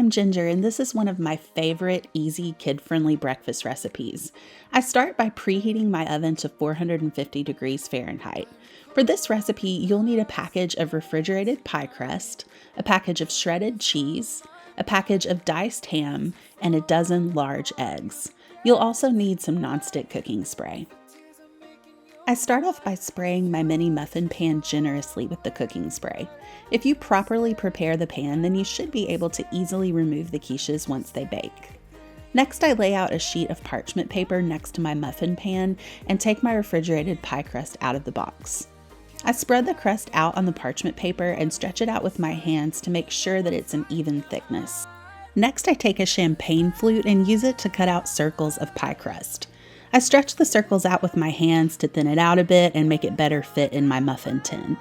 I'm Ginger, and this is one of my favorite easy kid-friendly breakfast recipes. I start by preheating my oven to 450 degrees Fahrenheit. For this recipe, you'll need a package of refrigerated pie crust, a package of shredded cheese, a package of diced ham, and a dozen large eggs. You'll also need some nonstick cooking spray. I start off by spraying my mini muffin pan generously with the cooking spray. If you properly prepare the pan, then you should be able to easily remove the quiches once they bake. Next, I lay out a sheet of parchment paper next to my muffin pan and take my refrigerated pie crust out of the box. I spread the crust out on the parchment paper and stretch it out with my hands to make sure that it's an even thickness. Next, I take a champagne flute and use it to cut out circles of pie crust. I stretch the circles out with my hands to thin it out a bit and make it better fit in my muffin tin.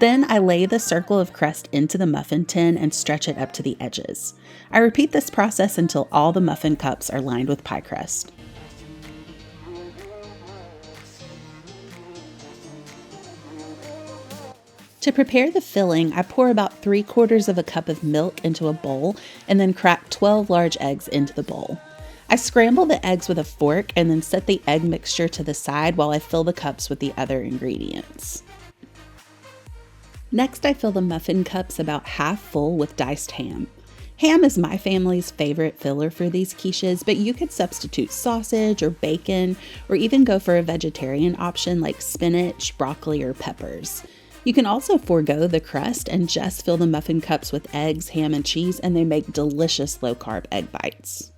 Then I lay the circle of crust into the muffin tin and stretch it up to the edges. I repeat this process until all the muffin cups are lined with pie crust. To prepare the filling, I pour about 3/4 of a cup of milk into a bowl and then crack 12 large eggs into the bowl. I scramble the eggs with a fork and then set the egg mixture to the side while I fill the cups with the other ingredients. Next, I fill the muffin cups about half full with diced ham. Ham is my family's favorite filler for these quiches, but you could substitute sausage or bacon, or even go for a vegetarian option like spinach, broccoli, or peppers. You can also forego the crust and just fill the muffin cups with eggs, ham, and cheese, and they make delicious low-carb egg bites.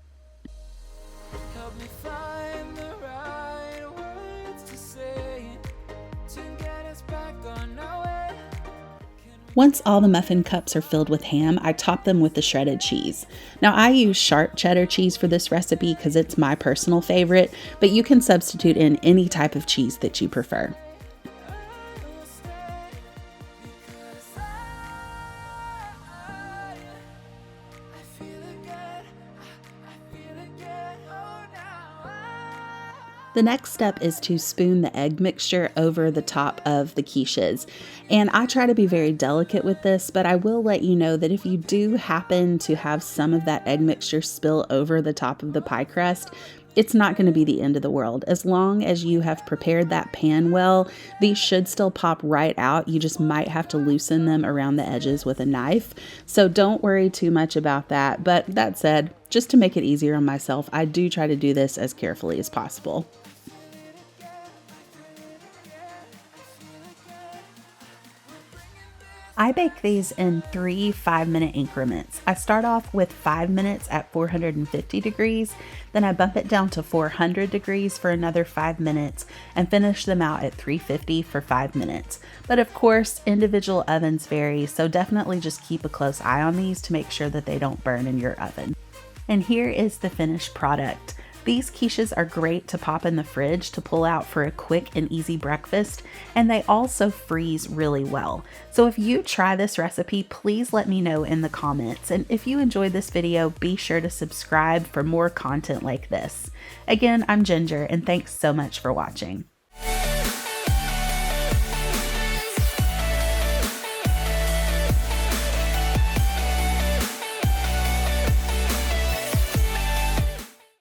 Once all the muffin cups are filled with ham, I top them with the shredded cheese. Now I use sharp cheddar cheese for this recipe because it's my personal favorite, but you can substitute in any type of cheese that you prefer. The next step is to spoon the egg mixture over the top of the quiches. And I try to be very delicate with this, but I will let you know that if you do happen to have some of that egg mixture spill over the top of the pie crust, it's not going to be the end of the world. As long as you have prepared that pan well, these should still pop right out. You just might have to loosen them around the edges with a knife. So don't worry too much about that. But that said, just to make it easier on myself, I do try to do this as carefully as possible. I bake these in 3 5-minute increments. I start off with 5 minutes at 450 degrees, then I bump it down to 400 degrees for another 5 minutes and finish them out at 350 for 5 minutes. But of course, individual ovens vary, so definitely just keep a close eye on these to make sure that they don't burn in your oven. And here is the finished product. These quiches are great to pop in the fridge to pull out for a quick and easy breakfast, and they also freeze really well. So if you try this recipe, please let me know in the comments. And if you enjoyed this video, be sure to subscribe for more content like this. Again, I'm Ginger, and thanks so much for watching.